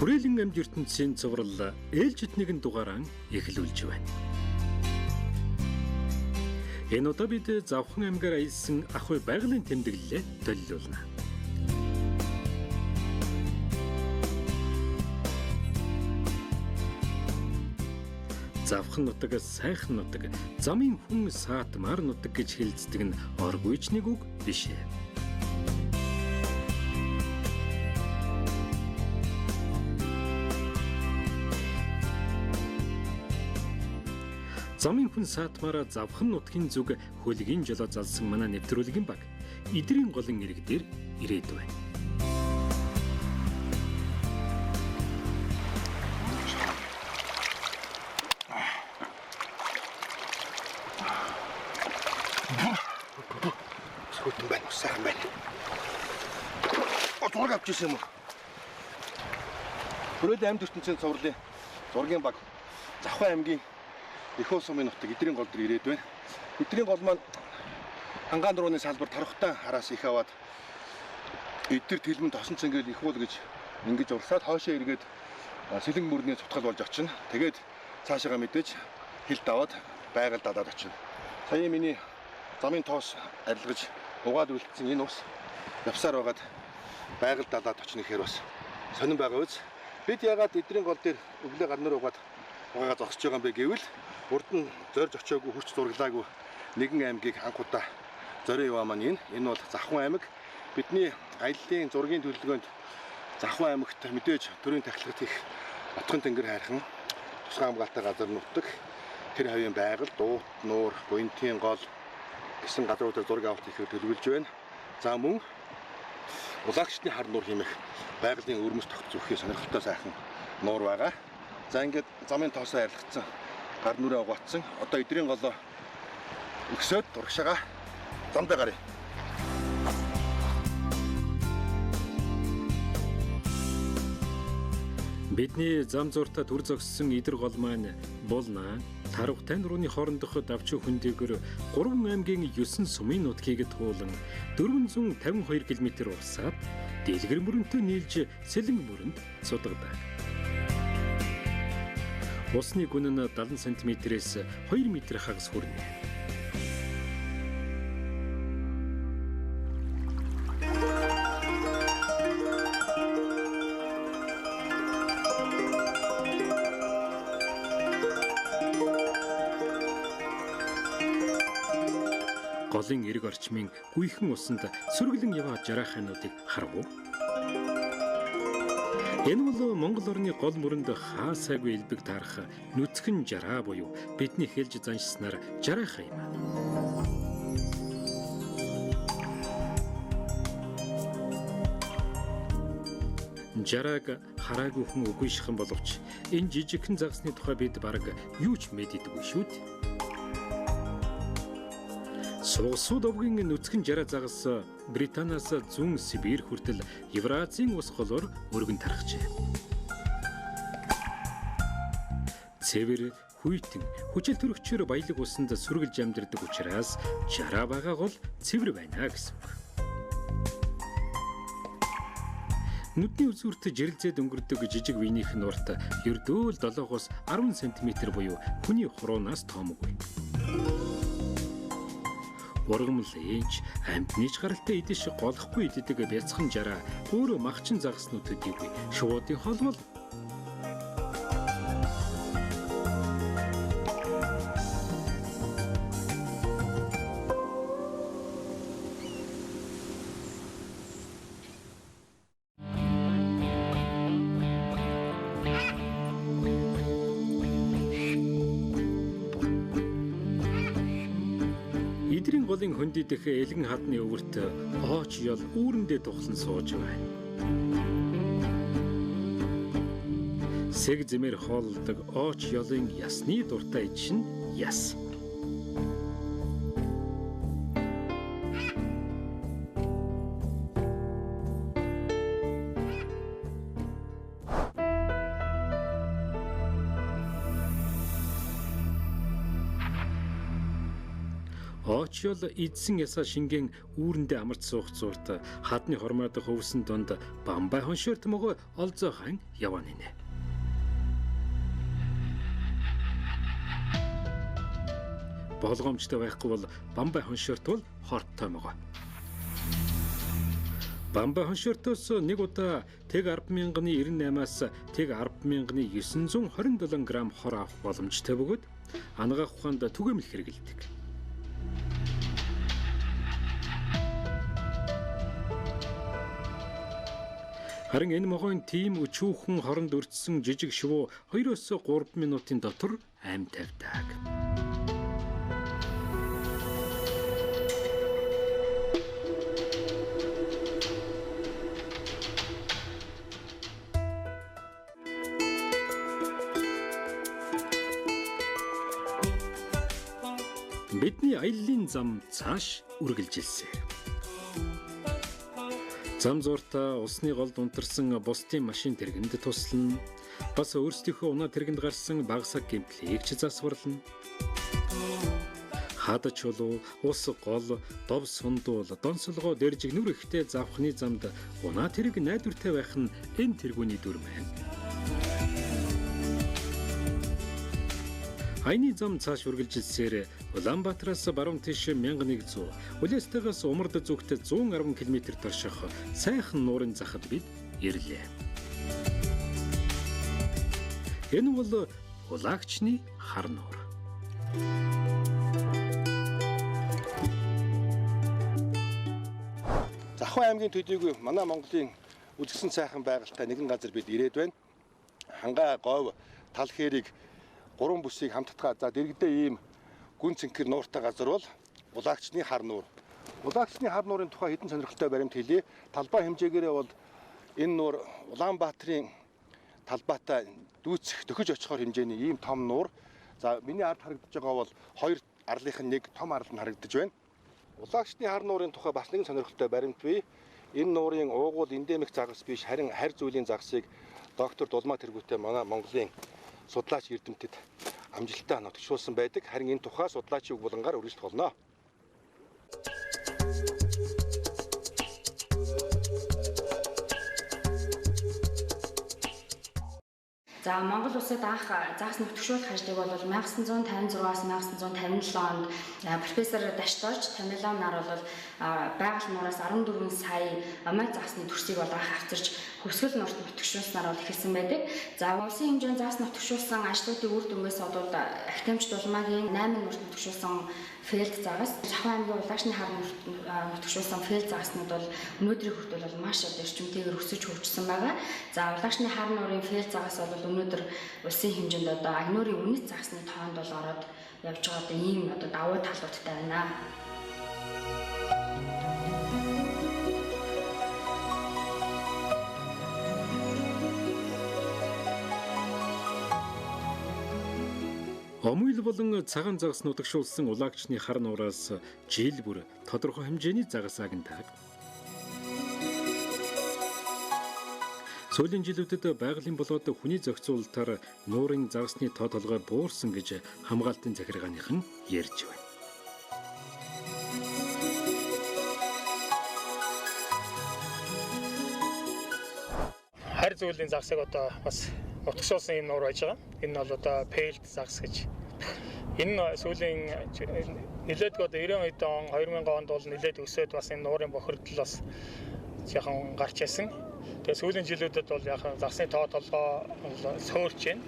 Хүрээлэн амьд ертөнцийн цуврал ээлжид нэгэн дугаараа эхлүүлж байна. Энэ удаа бид Завхан аймгаар аялсан ахуй байгалийн тэмдэглэлээ төлөвлөлнө. Завхан нутаг, сайхан нутаг, замын хүн саатмаар нутаг гэж хэлцдэг нь оргүйч нэг үг биш ээ. Замын хүн саатмаараа Завхан нутгийн зүг хөлгийн жолоо залсан манай нэвтрүүлгийн баг эдрийн голын ирэг дээр ирээд байна. Скотэн байна, сайхан байна. Зураг авч ирсэн юм уу? Хүрээлэн амьд ертөнцийн цувралын зургийн баг Завхан аймгийн Ихөө сумын нутаг эдрийн гол дээр ирээд байна. Эдрийн гол маань Хангаан дурууны салбар тархтай хараас их аваад эдгэр тэлмэн тосон цэнгэл их уул гэж ингэж урсаад хоошоо эргээд сэлэн мөрний цутгал болж очино. Тэгээд цаашаага мэдээж хил даваад байгаль дадаад очино. Сая миний замын тоос арилгаж угаад үлдсэн энэ ус явсаар байгаад байгаль дадаад очино гэхээр бас сонирн байгаа үз. Бид ягаад эдрийн гол дээр өглөө гарнаар угаад угаагаа зогсож байгаа юм бэ гэвэл урд нь зорж очиагүй хүч зурглаагүй нэгэн аймгийг анх удаа зорио яваа маань энэ бол Завхан аймаг. Бидний аяллаа зургийн төлөвлөгөөнд Завхан аймагт мэдээж төрийн тахилгад их отгон тэнгэр хайрхан тусгай хамгаалтай газар нутаг тэр хавийн байгаль дуут нуур буянтын гол гэсэн газруудаар зураг авалт хийхээр төлөвлөж байна. За мөн улагчдын хар нуур хэмэх байгалийн өрмөс тогт зүрхээ сонирхолтой сайхан нуур байгаа. За ингээд замын тоосоо арилгацсан гар нүрээ угаацсан. Одоо эдрийн голоо өгсөд дургшаага замдаа гарыг. Бидний зам зуртаа түр зогссон эдэр гол маань Булнаа, Тарвах тань рууны хоорондох давчуу хөндөөгөр 3 аймгийн 9 сумын нутгийг туулан 452 км урсаад дэлгэр мөрөнтөө нийлж Сэлэн мөрөнд судагдаг. Усны гүн нь 70 см-ээс 2 м хагас хүрнэ. Голын эрг орчмын гүйхэн усанд сүргэлэн яваа жарахануудыг харав уу? Энэ бол Монгол орны гол мөрөнд хаа сайгүй элбэг таарах нүцгэн жараа буюу бидний хэлж заншснаар жарааха юм. Жарааг хараагүй хүн үгүй шихэн боловч энэ жижигхэн загсны тухай бид бараг юу ч мэддэггүй шүү дээ. Суусууд овгийн нүцгэн жараа загас Британаас зүүн Сибирь хүртэл Евразийн ус голоор өргөн тархжээ. Цэвэр, хүйтэн, хүчил төрөгчөөр баялаг усанд сүргэлж амьдардаг учраас жараа байгаа гол цэвэр байна гэсэн үг. Нүдний үзүүрт жирэлзээд өнгөрдөг жижиг биенийх нь урт ердөөл 7-оос 10 см буюу хүний хуруунаас тоомгүй. Ургамал ээж амьтныч гаралтай идэж голохгүй иддэг бяцхан жараа өөрөө махчин загснууд төдийгүй шуудын холбол. Эдрийн голын хөндийдэх элгэн хадны өвөрт ooч ёл үүрэндээ тухлан сууж байна. Сэг зэмэр хоолдог ooч ёлын ясны дуртай иж нь яс. Очиол эдсэн ясаа шингэн үүрэндээ амарч суух зуурт хадны хормоодох өвсөн донд Бамбай хоншорт мөгөө олзоохан явааны нэ. Болгоомжтой байхгүй бол Бамбай хоншорт бол хортой мөгөө. Бамбай хоншортоос нэг удаа тэг 10,098-аас тэг 10,927 грамм хор авах боломжтой бөгөөд анагаах ухаанд түгээмэл хэрэгэлдэг. Харин энэ могойн тийм өчүүхэн хоронд өртсөн жижиг шувуу 2-3 минутын дотор ам тавьдаг. Бидний аяллаа зам цааш үргэлжилсэн. Зам зууртаа усны голд унтарсан бусдын машин тэргэнд туслана. Бас өөрсдийнхөө унаа тэргэнд гарсан багсаг гэмтлийг ч засварлана. Хадаж чулуу, ус гол, дов сундуул, донцолгоо дэржиг нүр ихтэй завхны замд унаа тэрэг найдвартай байх нь энэ тэргүүний дүр мэн. Айны зам цааш үргэлжилсээр Улаанбаатараас баруун тийш 1100, Улаастайгаас умард зүгт 110 км дорших сайхан нуурын захад бид ирлээ. Энэ бол Улаагчны хар нуур. Захуй аймгийн төдийгүй манай Монголын үзэсгэлэн сайхан байгальтай нэгэн газар бид ирээд байна. Хангаа, говь, тал хэрийг 3 бүсийг хамтдгаа за дэрэгдээ ийм гүн цэнхэр нууртай газар бол Улаагчны хар нуур. Улаагчны хар нуурын тухай хэдэн сонирхолтой баримт хэлье. Талбай хэмжээгээрээ бол энэ нуур Улаанбаатарын талбайтай дүүцэх дөхөж очихоор хэмжээний ийм том нуур. За миний ард харагдаж байгаа бол хоёр арлынх нь нэг том арал нь харагдаж байна. Улаагчны хар нуурын тухай бас нэгэн сонирхолтой баримт бий. Энэ нуурын уугуул эндемик загас биш харин харь зүйлийн загсыг доктор Дулмаа Тэргүүтэй манай Монголын судлаач эрдэмтэд амжилттай нотгшуулсан байдаг. Харин энэ тухай судлаачийн үг булангаар үргэлжлэх болно. За Монгол улсад анх загас нутгшуулах хажлыг бол 1956-аас 1957 онд профессор Даштооч Тамилан нар бол байгаль нураас 14 сая амай загасны төрсийг бол анх авчирч хөвсгөл нурт нутгшуулснаар бол эхэлсэн байдаг. За улсын хэмжээнд загас нутгшуулсан ажлуудын үр дүнгээс бол Ахтамж Дулмаагийн 8 нурт нутгшуулсан фэлд загас, Захуй аймгийн Улаагчны хар нурт нутгшуулсан фэлд загаснууд бол өнөөдрийн хүртэл бол маш эрчимтэйгээр өсөж хөгжсөн байгаа. За Улаагчны хар нуурын фэлд загас бол өнөөдөр улсын хэмжээнд одоо агнуурын үнэт загасны тоонд бол ороод явж байгаа одоо ийм одоо давуу талуудтай байна. Омуйл болон цагаан загас нутагшуулсан Улаагчны хар нуураас жил бүр тодорхой хэмжээний загас агнадаг. Сүүлийн жилүүдэд байгалийн болоод хүний зохицуулалтаар нуурын загасны тоо толгой буурсан гэж хамгаалтын захиргааныхан ярьж байна. Харь зүйлийн загсыг одоо бас нутгшуулсан юм нуур байж байгаа. Энэ бол одоо фэлд загас гэж. Энэ сүүлийн нэлээдгүй одоо 90 он 2000 онд бол нэлээд өсөөд бас энэ нуурын бохирдол бас яхан гарч ирсэн. Тэгээ сүүлийн жилүүдэд бол яхан загсны тоо толгой сөөрч байна.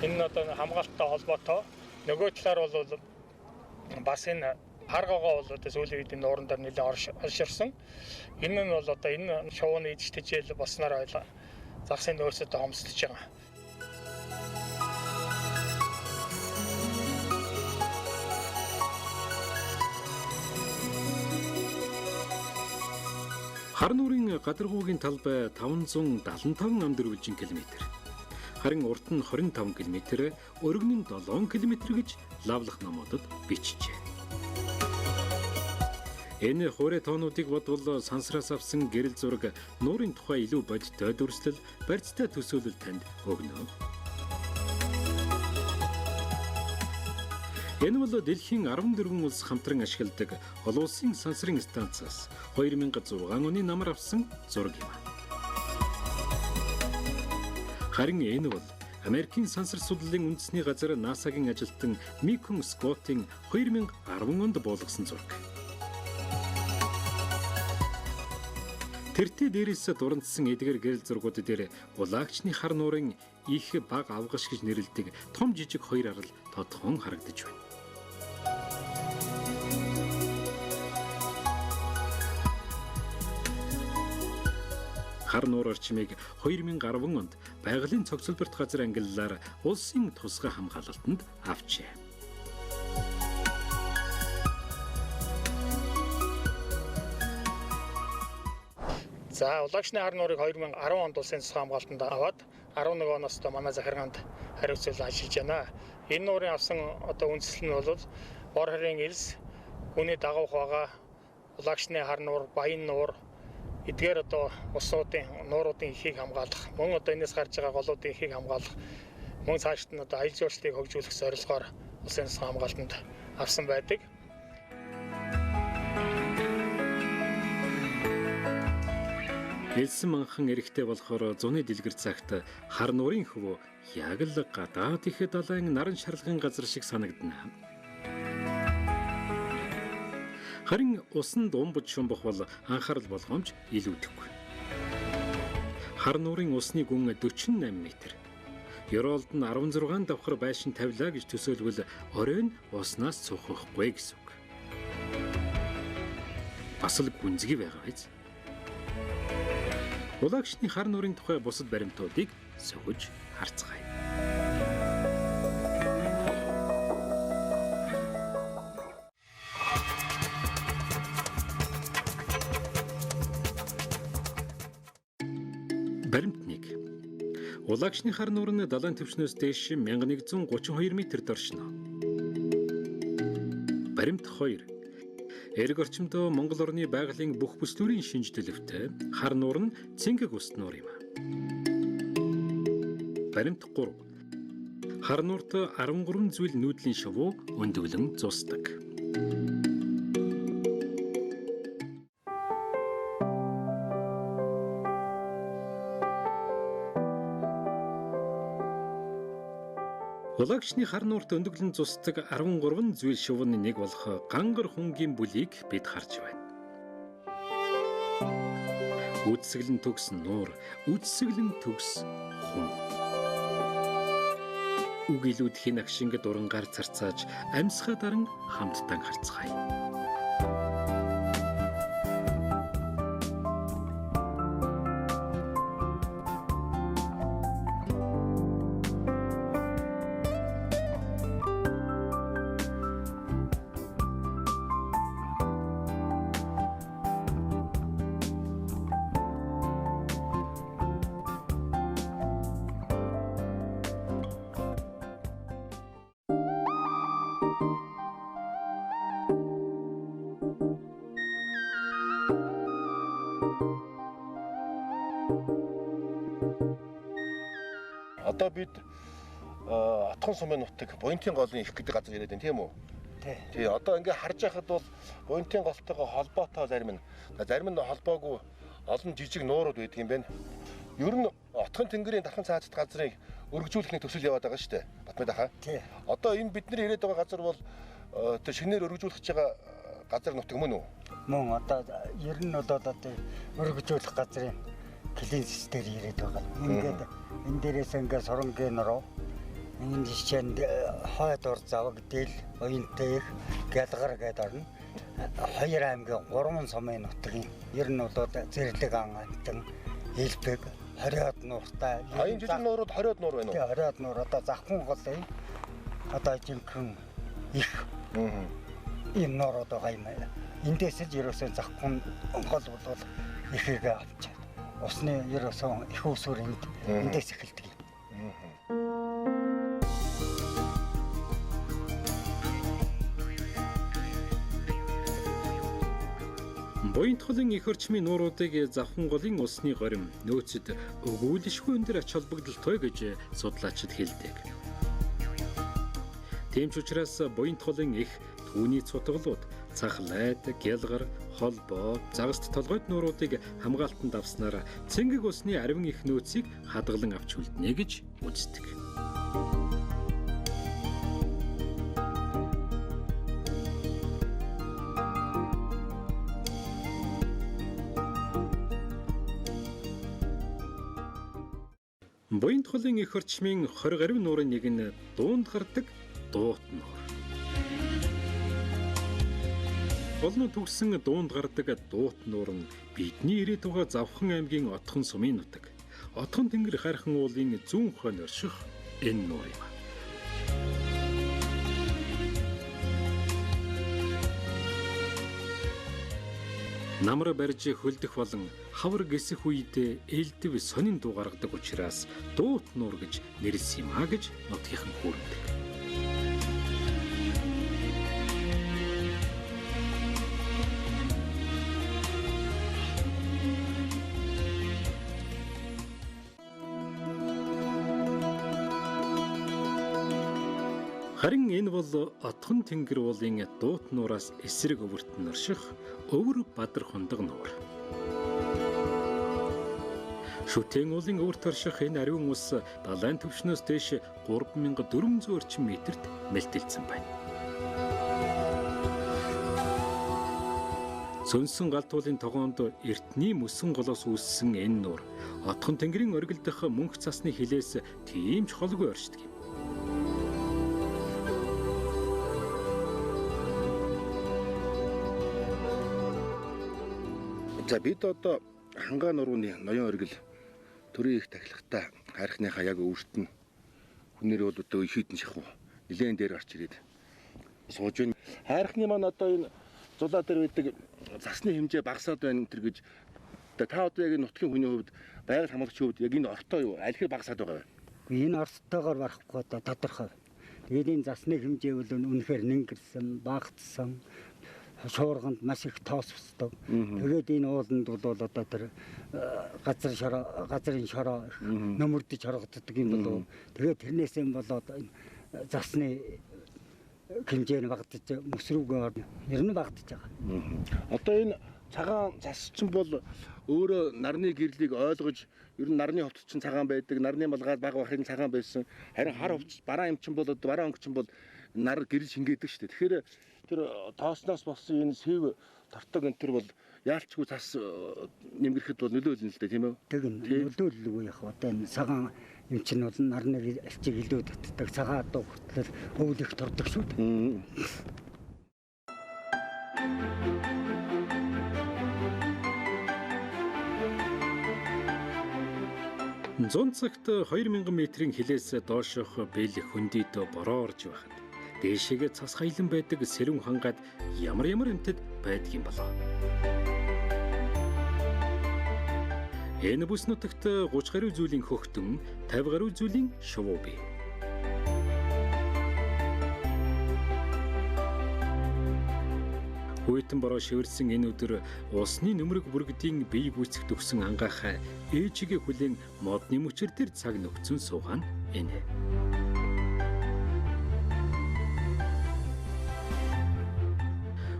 Энэ одоо хамгаалттай холбоотой. Нөгөө талаар бол бас энэ харгоогоо бол одоо сүүлийн үед энэ нууран дээр нэлээд орширсан. Энэ нь бол одоо энэ шувууны идэж тэжээл болсноор загсын нөөцөд хомсдож байгаа. Хар нуурын гадаргуугийн талбай 575 амдэрвэлжин км. Харин урт нь 25 км, өргөн нь 7 км гэж лавлах номуудад бичжээ. Энэ хуурай тоонуудыг бодвол сансраас авсан гэрэл зураг нуурын тухай илүү бодиттой дүрслэл, барьцтай төсөөлөл танд өгнө. Энэ бол дэлхийн 14 улс хамтран ашигладаг олон улсын сансрын станцаас 2006 оны намар авсан зураг юм. Харин энэ бол Америкийн сансар судлалын үндэсний газар NASA-гийн ажилтан Микон Скоттын 2010 онд буулгасан зураг. Тэртээ дээрээс дурандсан эдгээр гэрэл зургууд дээр улагчны хар нуурын их баг авгаш гэж нэрлэдэг том жижиг хоёр арал тодхон харагдаж байна. Хар нуур орчмыг 2010 онд байгалийн цогцлборт газар ангиллаар улсын тусгай хамгаалалтанд авчээ. За улагчны хар нуурыг 2010 онд улсын тусгай хамгаалтанд аваад 11 оноос манай захиргаанд хариуцлал ажиллаж байна. Энэ нуурын авсан үндэслэл нь бол бор харийн элс, үүний дагавх байгаа улагчны хар нуур, баян нуур эдгээр усуудын нууруудын ихийг хамгаалах, мөн энэс гарч байгаа голуудын ихийг хамгаалах, мөн цаашд нь аялал жуулчлалыг хөгжүүлэх зорилгоор улсын тусгай хамгаалтанд авсан байдаг. Элсэн манхан эрэхтэй болохоор зуны дэлгэр цагт хар нуурын хөвөө яг л гадаад их далайн наран шарлагын газар шиг санагдана. Харин усанд умбод шумбах бол анхаарал болгоомж илүүдэхгүй. Хар нуурын усны гүн 48 м. Ёроолд нь 16 давхар байшин тавилаа гэж төсөөлвөл оройн уснаас цухахгүй гэсэн үг. Бас л гүнзгий байгаа биз? Улагчны хар нуурын тухай бусад баримтуудыг сөхөж харцгаая. Баримт 1. Улагчны хар нуур нь далайн түвшнээс дээш 1132 м-д оршино. Баримт 2. Эрг орчимдөө Монгол орны байгалийн бүх бүслүүрийн шинж төлөвтэй хар нуур нь цэнгэг ус нуур юм. Баримт 3. Хар нуурт 13 зүйл нүүдлийн шувуу өндөвлөн зусдаг. Улагчны хар нуурт өндөглөн зусдаг 13 зүйл шувууны нэг болох гангар хунгийн бүлийг бид харж байна. Үдсгэлэн төгс нуур, үдсгэлэн төгс хүн. Үг илүүдхийн агшингад урангаар царцааж амьсгаа даран хамттан харцгаая. Одоо бид Атхан сумын нутаг Буянтын голын их гэдэг газар ирээд байна тийм үү? Тий. Одоо ингээ харж байхад бол Буянтын голтойгоо холбоотой зарим нь холбоогүй олон жижиг нуурууд байдаг юм байна. Ер нь Отхон тэнгэрийн дархан цаазд газрыг өргөжүүлэхний төсөл яваад байгаа шүү дээ. Батмайд хаа. Тий. Одоо энэ бидний ирээд байгаа газар бол тэр шинээр өргөжүүлэх гэж байгаа газар нутаг мөн үү? Мөн одоо ер нь бол одоо өргөжүүлэх газрын клинс дээр ирээд байгаа. Ингээд энэ дээрээс ингээд соронгийн руу энэ жишээнд хойд ор завг дэл уянтай их гэлгар гэдэг орно. Хоёр аймгийн 3 сумын нутгийн ер нь бол зэрлэг ан амтан элбэг 20-од нууртай. Аян жижиг нуурууд 20-од нуур байна уу? Тий 20-од нуур одоо завхан голын одоо жинхэнэ их ийм нуурууд байгаа юм. Эндээс л ерөөсөө завхан гол бол ихийг авчаад усны ерөөсөө их усүр эндээс эхэлдэг юм. Буянтхолын их орчмын нууруудыг завхан голын усны горим нөөцөд өгүүлшгүй өндөр ач холбогдолтой гэж судлаачид хэлдэг. Тийм ч учраас буянт холын их түүний цутгалууд цах лайд, гялгар, холбоо, загаст толгойд нууруудыг хамгаалтанд авснаар цэнгэг усны ариван их нөөцийг хадгалан авч үлднэ гэж үздэг. Буянт холын их орчмын 20 гаруй нуурын нэг нь дуунд гардаг дуут нуур. Олон төгсөн дуунд гардаг дуут нуур нь бидний ирээд байгаа Завхан аймгийн Отхон сумын нутаг. Отхон тэнгэр хайрхан уулын зүүн хойно орших энэ нуур юм. Намар барьж хөлдөх болон хавар гисэх үед ээлдэв сонин дуу гаргадаг учраас дуут нуур гэж нэрлсэн юм а гэж нутгийнхан хүүрнэдэг. Харин энэ бол Отхон тэнгэр уулын дуут нуураас эсрэг өвөрт нь орших өвөр бадар хундаг нуур. Шүтэн уулын өвөрт орших энэ ариун ус далайн түвшнөөс дээш 3400 орчим метрт мэлтэлсэн байна. Сөнсөн галтуулын тогоонд эртний мөсөн голоос үүссэн энэ нуур Отхон тэнгэрийн оргил дах мөнх цасны хилээс тийм ч холгүй оршдог юм. За бид одоо Хангаан нурууны ноён оргил төрийн их тахилгатай хайрхныхаа яг өвөртөн хүнээр бол одоо их хитэн шахуу нилээн дээр гарч ирээд сууж байна. Хайрхны маань одоо энэ зулаа дээр байдаг засны хэмжээ багасаад байна энэ гэж та одоо яг нутгийн хүний хувьд байгаль хамгаалагчийн хувьд яг энэ ортой юу аль хэр багасаад байгаа вэ? Энэ ортойгоор барахгүй одоо тодорхой. Тэгээд энэ засны хэмжээ бол үнэхээр нэнгэрсэн, багтсан, шуурганд маш их тоосвсдаг. Тэгээд энэ ууланд бол одоо тэр газрын шороо нөмөрдөж харагддаг юм болов. Тэгээд тэрнээс юм болоод засны хэмжээ нь багтаж мөсрүүгээр ер нь багтаж байгаа. Одоо энэ цагаан цас чинь бол өөрөө нарны гэрлийг ойлгож ер нь нарны хувцас чинь цагаан байдаг, нарны малгай бага бахын цагаан байсан. Харин хар хувцас бараа юм чинь бол бараа өнгө чинь бол нар гэрэл шингээдэг шүү дээ. Тэгэхээр тэр тоосноос болсон энэ сэв тартаг энэ төр бол яалчгүй цас нэмгэрэхэд бол нөлөөлнө л дээ тийм үү? Тэг нөлөөлөлгүй яг одоо энэ цагаан юм чинь бол нарны альчиг илүү татдаг цагаан дуу хөтлөл өвлөх тордог шүү дээ. Зун цагт 2000 метрийн хилээс доошох бэл хөндөд бороо орж байхад дээшээгээ цас хаялан байдаг сэрүүн хангаад ямар эмтэд байдаг юм болоо. Энэ бүс нутагт 30 гаруй зүйлийн хөхтөн, 50 гаруй зүйлийн шувуу бий. Хүйтэн бороо шивэрсэн энэ өдөр усны нөмрөг бүргэдийн бие гүйцэхт өгсөн ангаахай ээжигээ хүлээн модны мөчөр дээр цаг нөхцөн суугаан энэ.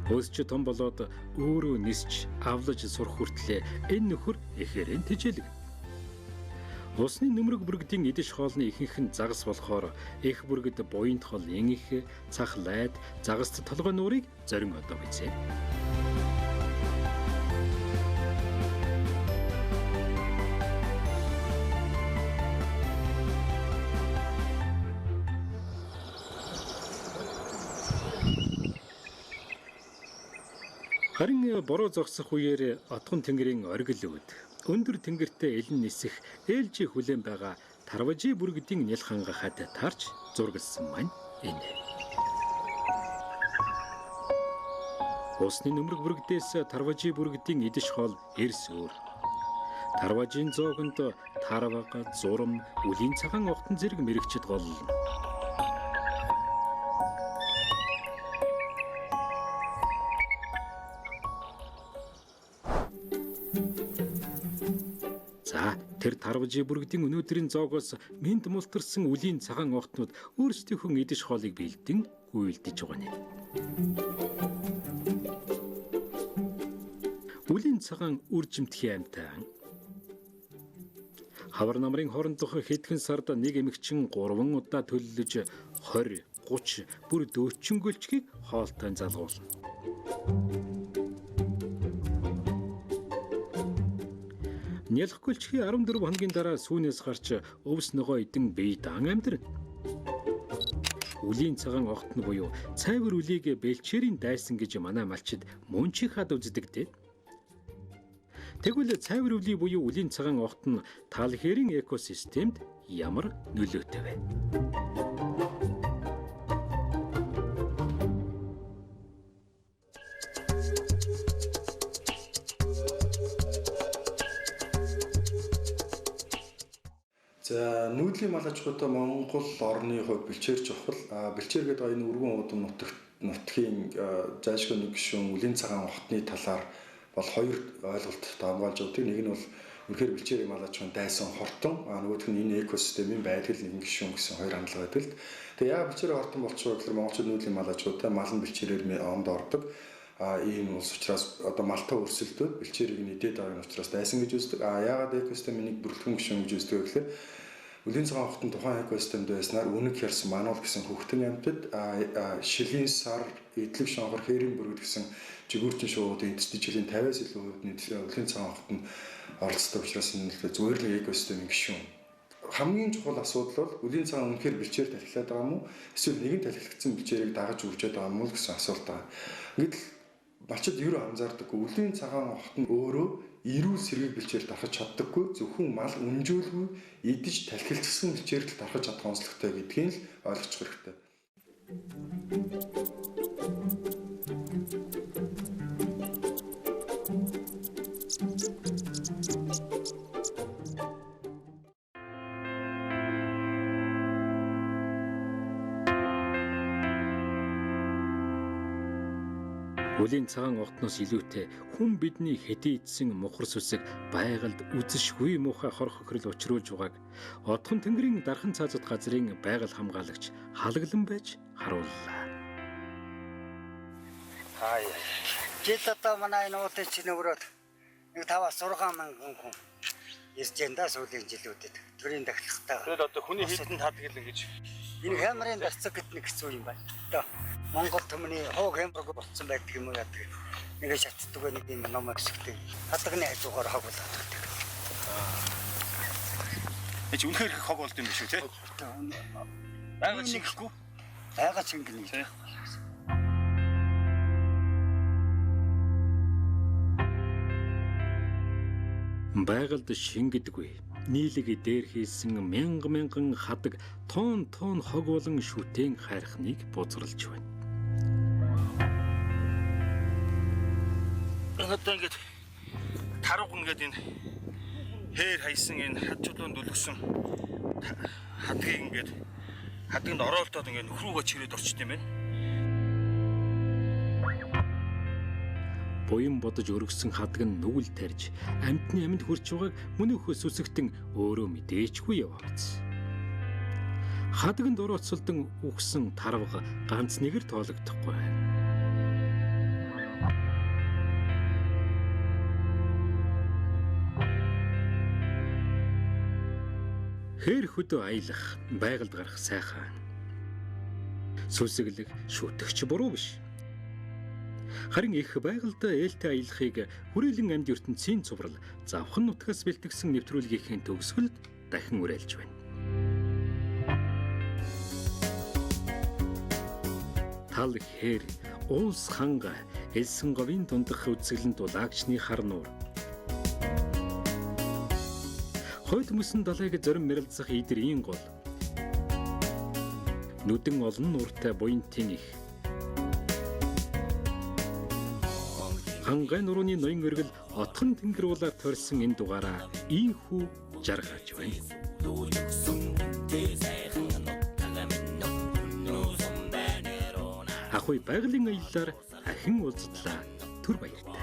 Өсч том болоод өөрөө нисч авлаж сурах хүртлээр энэ нөхөр ихээрэн тижээлэг. Усны нөмрөг бүргэдийн идэж хоолны ихэнх нь загас болохоор их бүргэд буянт холын их цах лайд загаст толгой нуурыг зорин одоо бичээ. Харин бороо зогсох үеэр Отхон тэнгэрийн оргил өвд өндөр тэнгэртэй элен нисэх ээлжи хүлээн байгаа Тарважи бүргэдийн нэл хангахад тарж зургалсан маань энэ. Усны нөмрөг бүргэдээс Тарважи бүргэдийн идэж хоол эрс өөр. Тарважийн зоогонд тарвага, зурам, үлийн цагаан огтон зэрэг мэрэгчд голлоо. Тэр тарвжи бүргэдийн өнөөдрийн зоогоос мэд мултарсан үлийн цагаан огтнууд өөрсдийнхөө идэж хоолыг бэлдэн гуйлдэж байгаа нь. Үлийн цагаан үржимтгий амтай. Хавар намрын хоорондох хэдхэн сард нэг эмэгчин 3 удаа төлөлж 20, 30, бүр 40 гөлчгийг хоолтой залгуулна. Нялх гөлчгийн 14 хоногийн дараа сүүнээс гарч өвс ногоо идэн бие даан амьдрна. Үлийн цагаан огтн буюу цайвар үлийг бэлчээрийн дайсан гэж манай малчид мөн чи хад үздэг дээ. Тэгвэл цайвар үлий буюу үлийн цагаан огтн талхээрийн экосистемд ямар нөлөөтэй вэ? За нүүдлийн мал аж ахуйтай Монгол орны хувьд бэлчээр чухал. Бэлчээр гэдэг энэ өргөн удам нутгийн зайлшгүй нэг гишүүн үлийн цагаан огтны талаар бол хоёр ойлголт хамгаалж явдаг. Нэг нь бол үнэхээр бэлчээрийн мал аж ахуйн дайсан хортон, нөгөөх нь энэ экосистемийн байдал нэг гишүүн гэсэн хоёр хандлага байдаг л. Тэгээ яа бэлчээрийн хортон болчихвол гэхээр монголчууд нүүдлийн мал аж ахуйтай мал нь бэлчээрээр онд ордог. Ийм улс учраас одоо малтай өрсөлдөд бэлчээрийг нь идээд байгаа учраас дайсан гэж үздэг. Яагаад экосистемийн нэг бүрэлдэхүүн гишүүн гэж үздэг вэ гэхээр үлийн цагаан огтон тухайн экосистемд байснаар үнэг хярс мануул гэсэн хөвгтөн амьтад шилийн сар, эдлэг шонгор, хээрийн бүргэд гэсэн жигүүрчин шуудын эцэд жилийн 50-аас илүү хувьд үлийн цагаан огтон оролцдог учраас энэ зүгээр л экосистемийн гишүүн. Хамгийн чухал асуудал бол үлийн цагаан үнэхээр бэлчээр талхилаад байгаа юм уу? Эсвэл нэгэн талхилагдсан бэлчээрийг дагаж үржээд байгаа юм уу гэсэн асуулт байна. Ингээд малчид юу анзаардаг вэ? Үлийн цагаан огтон өөрөө эрүүл сэргийг бэлчээр дарахж чаддаггүй, зөвхөн мал өнжөөлгүй идэж талхилчсан бэлчээр л дарахж чадах онцлогтой гэдгийг л ойлгочих хэрэгтэй. Үлийн цагаан огтноос илүүтэй хүн бидний хэдий идсэн мухар сүсэг байгальд үзэшгүй муухай хор хохирол учруулж байгааг Одхон тэнгэрийн дархан цаазад газрын байгаль хамгаалагч халаглан байж харууллаа. Жил одоо манай энэ уулын чинь өрөөд нэг 5-6 мянган хүн ирж энэ сүүлийн жилүүдэд төрийн дахилгатай. Тэгэл одоо хүний хэдэн тадгил гэж энэ хямрын дарцаг гэдэг нэг хэцүү юм байна. Одоо Монгол төмний хог хямраг болцсон байдаг юм уу яадаг. Нэг шатдаг нэг юм ном хэсэгтэй. Хадагны хажуугаар хог болоод байдаг. Эч үнэхээр хог болд юм биш үү те? Айгаа шингэхгүй. Айгаа шингэнэ. Байгальд шингэдэггүй. Нийлэг дээр хийсэн мянган хадаг тоон хог болон шүтэн хайрхныг бузралж байна. Одоо ингэж тарууган гэдэг энэ хээр хайсан энэ хажуулуун дүлгсэн хадгийг ингээд хадганд ороолтоод ингээд нөхрүүгөө чирээд орчт юм байна. Буян бодож өргөсөн хадаг нь нүгэл тарьж амьтны амьд хүрч байгааг мөнөөхөөс үсэгтэн өөрөө мэдээчгүй яваац. Хадагнд орооцолдон үхсэн тарвга ганц нэгэр тоологдохгүй. Хээр хөдөө аялах, байгальд гарах сайхан. Сүсэглэх, шүтгч буруу биш. Харин их байгальд ээлтэй аялахыг хүрээлэн амьд ертөнцийн цуврал завхан нутгаас бэлтгэсэн нэвтрүүлгийнхээ төгсгөлд дахин уриалж байна. Тал хээр, уус ханга, элсэн говийн дундах үзэглэн дулаагчны хар нуур. Хойд мөсөн далайг зорин мэрэлцэх идэрийн гол. Нүдэн олон нууртай буянтын их. Хангай нурууны ноён өргөл отхон тэнгэрүүлээр торьсон энэ дугаараа ийхүү жаргаж байна. Ахуй байгалийн аяллаар ахин уулзтлаа. Түр баяртай.